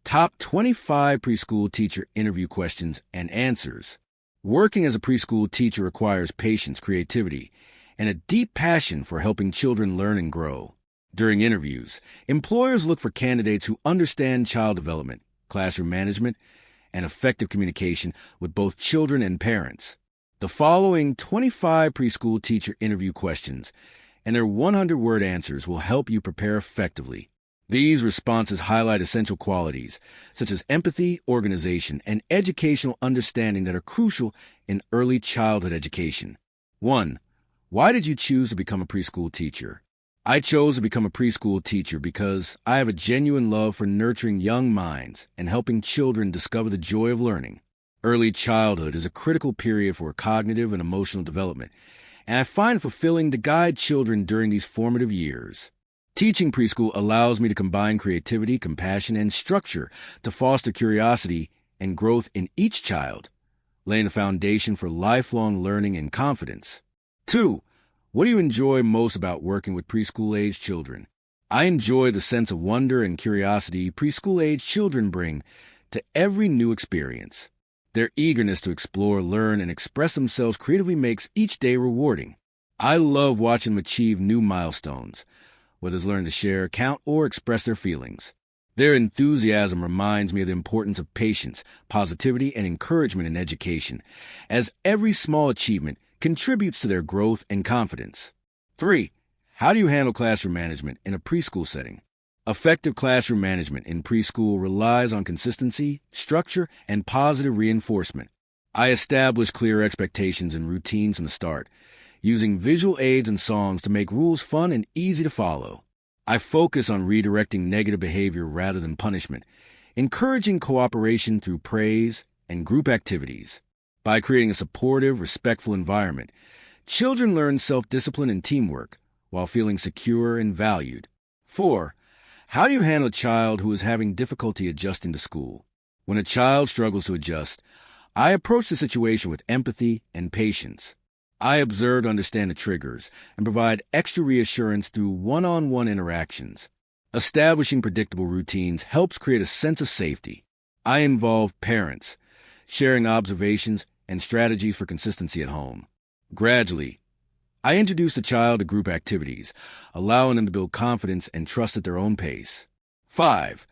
Top 25 preschool teacher interview questions and answers. Working as a preschool teacher requires patience, creativity, and a deep passion for helping children learn and grow. During interviews, employers look for candidates who understand child development, classroom management, and effective communication with both children and parents. The following 25 preschool teacher interview questions and their 100-word answers will help you prepare effectively. These responses highlight essential qualities such as empathy, organization, and educational understanding that are crucial in early childhood education. 1. Why did you choose to become a preschool teacher? I chose to become a preschool teacher because I have a genuine love for nurturing young minds and helping children discover the joy of learning. Early childhood is a critical period for cognitive and emotional development, and I find it fulfilling to guide children during these formative years. Teaching preschool allows me to combine creativity, compassion, and structure to foster curiosity and growth in each child, laying a foundation for lifelong learning and confidence. 2. What do you enjoy most about working with preschool-age children? I enjoy the sense of wonder and curiosity preschool-age children bring to every new experience. Their eagerness to explore, learn, and express themselves creatively makes each day rewarding. I love watching them achieve new milestones, whether it's learning to share, count, or express their feelings. Their enthusiasm reminds me of the importance of patience, positivity, and encouragement in education, as every small achievement contributes to their growth and confidence. 3. How do you handle classroom management in a preschool setting? Effective classroom management in preschool relies on consistency, structure, and positive reinforcement. I establish clear expectations and routines from the start, using visual aids and songs to make rules fun and easy to follow. I focus on redirecting negative behavior rather than punishment, encouraging cooperation through praise and group activities. By creating a supportive, respectful environment, children learn self-discipline and teamwork while feeling secure and valued. 4. How do you handle a child who is having difficulty adjusting to school? When a child struggles to adjust, I approach the situation with empathy and patience. I observe to understand the triggers and provide extra reassurance through one-on-one interactions. Establishing predictable routines helps create a sense of safety. I involve parents, sharing observations and strategies for consistency at home. Gradually, I introduce the child to group activities, allowing them to build confidence and trust at their own pace. 5.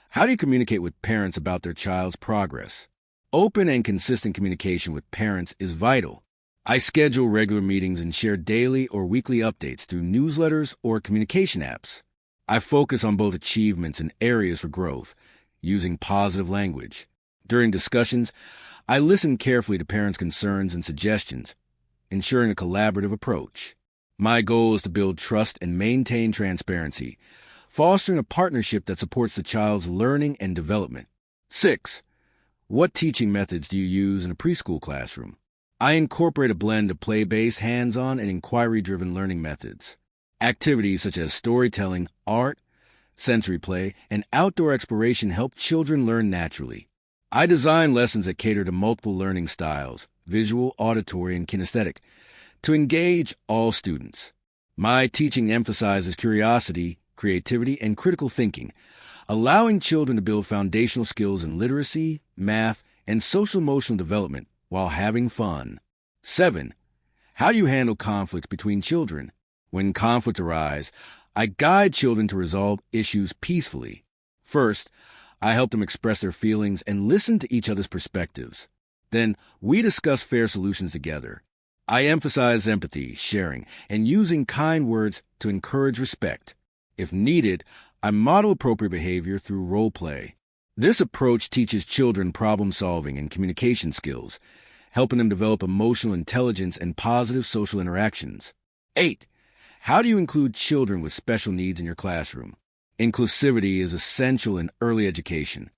How do you communicate with parents about their child's progress? Open and consistent communication with parents is vital. I schedule regular meetings and share daily or weekly updates through newsletters or communication apps. I focus on both achievements and areas for growth, using positive language. During discussions, I listen carefully to parents' concerns and suggestions, ensuring a collaborative approach. My goal is to build trust and maintain transparency, fostering a partnership that supports the child's learning and development. 6. What teaching methods do you use in a preschool classroom? I incorporate a blend of play-based, hands-on, and inquiry-driven learning methods. Activities such as storytelling, art, sensory play, and outdoor exploration help children learn naturally. I design lessons that cater to multiple learning styles, visual, auditory, and kinesthetic, to engage all students. My teaching emphasizes curiosity, creativity, and critical thinking, allowing children to build foundational skills in literacy, math, and social-emotional development while having fun. 7. How do you handle conflicts between children? When conflicts arise, I guide children to resolve issues peacefully. First, I help them express their feelings and listen to each other's perspectives. Then, we discuss fair solutions together. I emphasize empathy, sharing, and using kind words to encourage respect. If needed, I model appropriate behavior through role play. This approach teaches children problem-solving and communication skills, helping them develop emotional intelligence and positive social interactions. 8. How do you include children with special needs in your classroom? Inclusivity is essential in early education.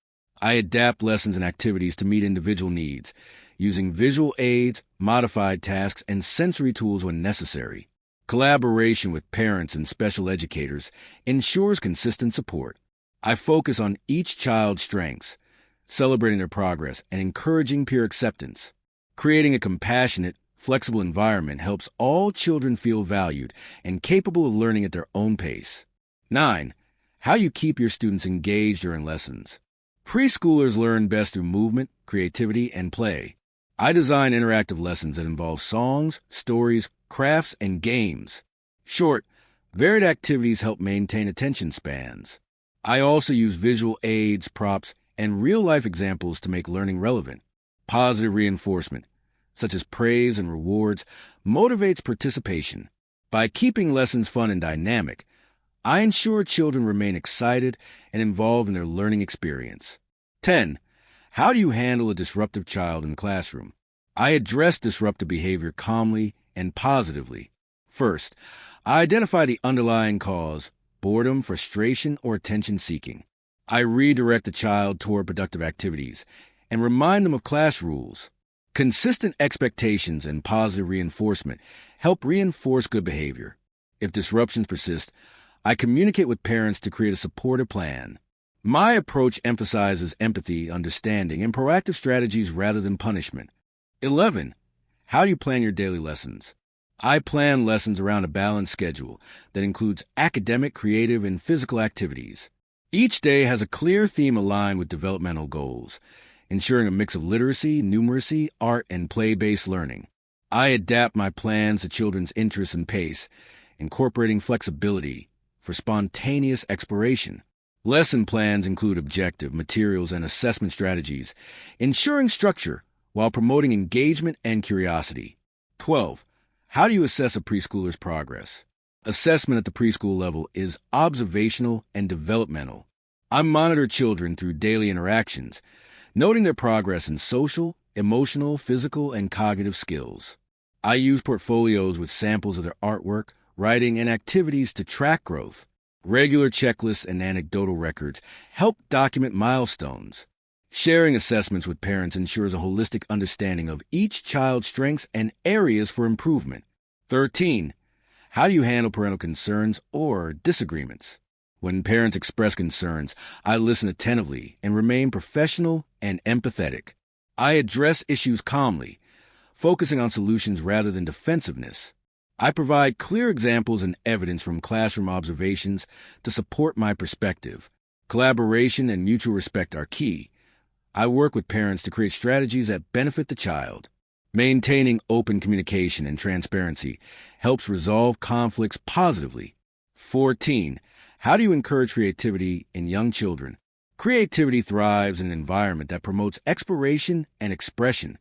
I adapt lessons and activities to meet individual needs, using visual aids, modified tasks, and sensory tools when necessary. Collaboration with parents and special educators ensures consistent support. I focus on each child's strengths, celebrating their progress and encouraging peer acceptance. Creating a compassionate, flexible environment helps all children feel valued and capable of learning at their own pace. 9. How you keep your students engaged during lessons. Preschoolers learn best through movement, creativity, and play. I design interactive lessons that involve songs, stories, crafts, and games. Short, varied activities help maintain attention spans. I also use visual aids, props, and real-life examples to make learning relevant. Positive reinforcement, such as praise and rewards, motivates participation. By keeping lessons fun and dynamic, I ensure children remain excited and involved in their learning experience. 10. How do you handle a disruptive child in the classroom? I address disruptive behavior calmly and positively. First, I identify the underlying cause: boredom, frustration, or attention-seeking. I redirect the child toward productive activities and remind them of class rules. Consistent expectations and positive reinforcement help reinforce good behavior. If disruptions persist, I communicate with parents to create a supportive plan. My approach emphasizes empathy, understanding, and proactive strategies rather than punishment. 11. How do you plan your daily lessons? I plan lessons around a balanced schedule that includes academic, creative, and physical activities. Each day has a clear theme aligned with developmental goals, ensuring a mix of literacy, numeracy, art, and play-based learning. I adapt my plans to children's interests and pace, incorporating flexibility for spontaneous exploration. Lesson plans include objective, materials, and assessment strategies, ensuring structure while promoting engagement and curiosity. 12. How do you assess a preschooler's progress? Assessment at the preschool level is observational and developmental. I monitor children through daily interactions, noting their progress in social, emotional, physical, and cognitive skills. I use portfolios with samples of their artwork, writing, and activities to track growth. Regular checklists and anecdotal records help document milestones. Sharing assessments with parents ensures a holistic understanding of each child's strengths and areas for improvement. 13. How do you handle parental concerns or disagreements? When parents express concerns, I listen attentively and remain professional and empathetic. I address issues calmly, focusing on solutions rather than defensiveness. I provide clear examples and evidence from classroom observations to support my perspective. Collaboration and mutual respect are key. I work with parents to create strategies that benefit the child. Maintaining open communication and transparency helps resolve conflicts positively. 14. How do you encourage creativity in young children? Creativity thrives in an environment that promotes exploration and expression.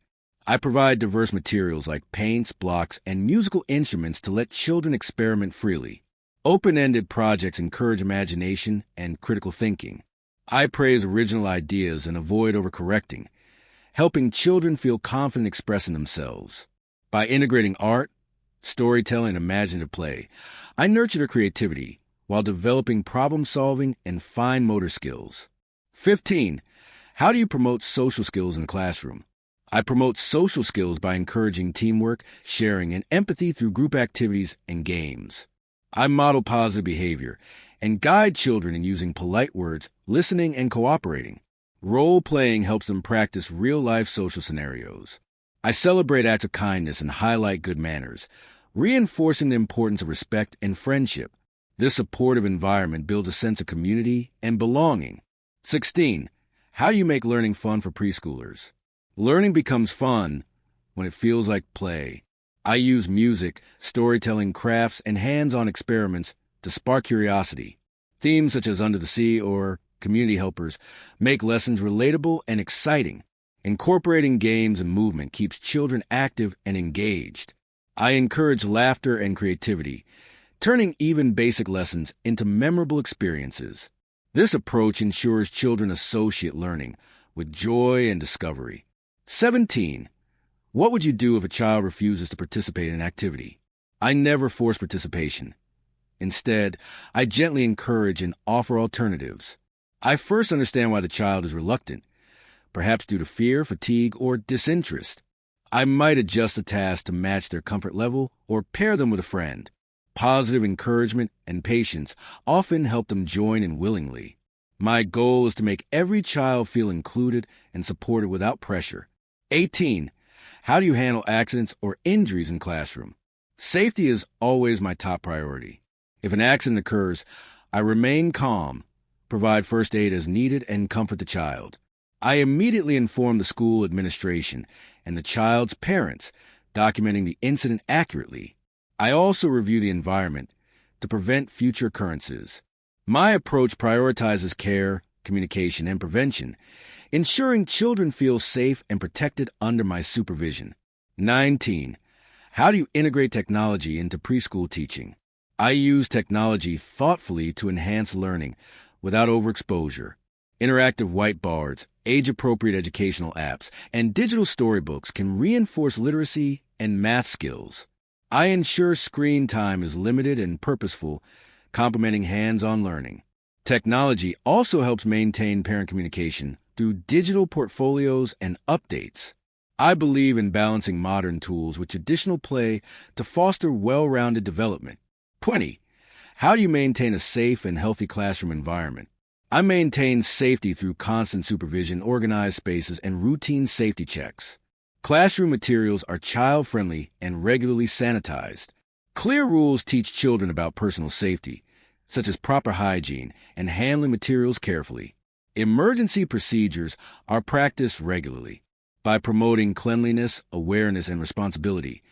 I provide diverse materials like paints, blocks, and musical instruments to let children experiment freely. Open-ended projects encourage imagination and critical thinking. I praise original ideas and avoid overcorrecting, helping children feel confident expressing themselves. By integrating art, storytelling, and imaginative play, I nurture their creativity while developing problem-solving and fine motor skills. 15. How do you promote social skills in the classroom? I promote social skills by encouraging teamwork, sharing, and empathy through group activities and games. I model positive behavior and guide children in using polite words, listening, and cooperating. Role-playing helps them practice real-life social scenarios. I celebrate acts of kindness and highlight good manners, reinforcing the importance of respect and friendship. This supportive environment builds a sense of community and belonging. 16. How do you make learning fun for preschoolers? Learning becomes fun when it feels like play. I use music, storytelling, crafts, and hands-on experiments to spark curiosity. Themes such as Under the Sea or Community Helpers make lessons relatable and exciting. Incorporating games and movement keeps children active and engaged. I encourage laughter and creativity, turning even basic lessons into memorable experiences. This approach ensures children associate learning with joy and discovery. 17. What would you do if a child refuses to participate in an activity? I never force participation. Instead, I gently encourage and offer alternatives. I first understand why the child is reluctant, perhaps due to fear, fatigue, or disinterest. I might adjust the task to match their comfort level or pair them with a friend. Positive encouragement and patience often help them join in willingly. My goal is to make every child feel included and supported without pressure. 18. How do you handle accidents or injuries in classroom? Safety is always my top priority. If an accident occurs, I remain calm, provide first aid as needed, and comfort the child. I immediately inform the school administration and the child's parents, documenting the incident accurately. I also review the environment to prevent future occurrences. My approach prioritizes care, communication, and prevention, ensuring children feel safe and protected under my supervision. 19. How do you integrate technology into preschool teaching? I use technology thoughtfully to enhance learning without overexposure. Interactive whiteboards, age-appropriate educational apps, and digital storybooks can reinforce literacy and math skills. I ensure screen time is limited and purposeful, complementing hands-on learning. Technology also helps maintain parent communication through digital portfolios and updates. I believe in balancing modern tools with traditional play to foster well-rounded development. 20. How do you maintain a safe and healthy classroom environment? I maintain safety through constant supervision, organized spaces, and routine safety checks. Classroom materials are child-friendly and regularly sanitized. Clear rules teach children about personal safety, such as proper hygiene and handling materials carefully. Emergency procedures are practiced regularly. By promoting cleanliness, awareness, and responsibility,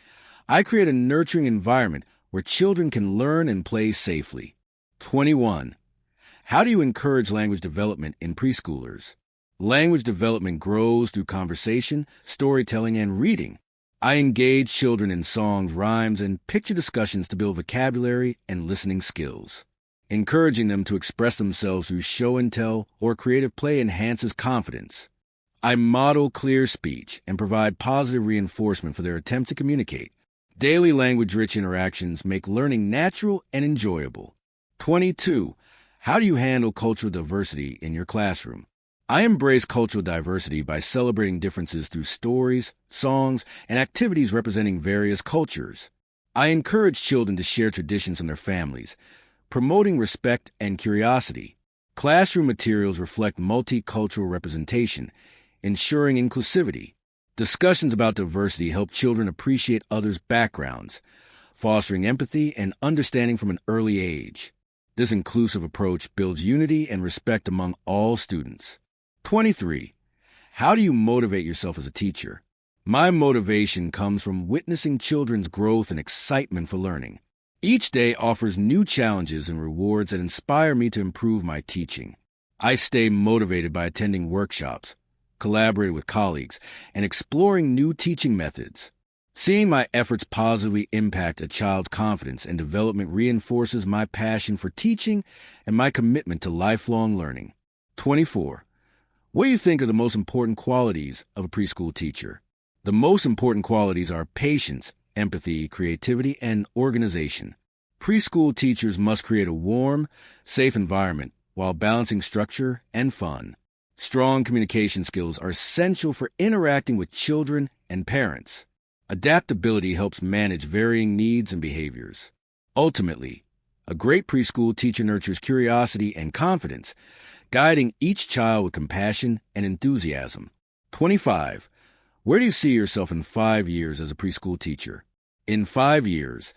I create a nurturing environment where children can learn and play safely. 21. How do you encourage language development in preschoolers? Language development grows through conversation, storytelling, and reading. I engage children in songs, rhymes, and picture discussions to build vocabulary and listening skills. Encouraging them to express themselves through show and tell or creative play enhances confidence. I model clear speech and provide positive reinforcement for their attempt to communicate. Daily language-rich interactions make learning natural and enjoyable. 22. How do you handle cultural diversity in your classroom? I embrace cultural diversity by celebrating differences through stories, songs, and activities representing various cultures. I encourage children to share traditions from their families, promoting respect and curiosity. Classroom materials reflect multicultural representation, ensuring inclusivity. Discussions about diversity help children appreciate others' backgrounds, fostering empathy and understanding from an early age. This inclusive approach builds unity and respect among all students. 23. How do you motivate yourself as a teacher? My motivation comes from witnessing children's growth and excitement for learning. Each day offers new challenges and rewards that inspire me to improve my teaching. I stay motivated by attending workshops, collaborating with colleagues, and exploring new teaching methods. Seeing my efforts positively impact a child's confidence and development reinforces my passion for teaching and my commitment to lifelong learning. 24. What do you think are the most important qualities of a preschool teacher? The most important qualities are patience, empathy, creativity, and organization. Preschool teachers must create a warm, safe environment while balancing structure and fun. Strong communication skills are essential for interacting with children and parents. Adaptability helps manage varying needs and behaviors. Ultimately, a great preschool teacher nurtures curiosity and confidence, guiding each child with compassion and enthusiasm. 25. Where do you see yourself in 5 years as a preschool teacher? In 5 years,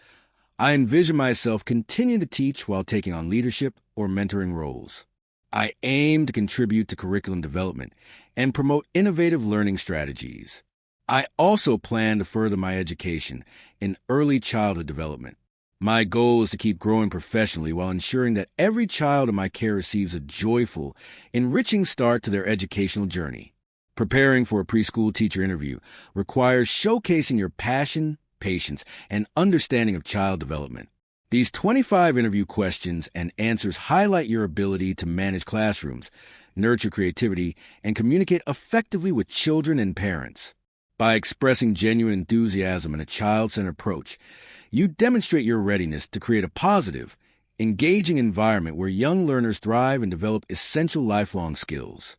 I envision myself continuing to teach while taking on leadership or mentoring roles. I aim to contribute to curriculum development and promote innovative learning strategies. I also plan to further my education in early childhood development. My goal is to keep growing professionally while ensuring that every child in my care receives a joyful, enriching start to their educational journey. Preparing for a preschool teacher interview requires showcasing your passion, patience, and understanding of child development. These 25 interview questions and answers highlight your ability to manage classrooms, nurture creativity, and communicate effectively with children and parents. By expressing genuine enthusiasm and a child-centered approach, you demonstrate your readiness to create a positive, engaging environment where young learners thrive and develop essential lifelong skills.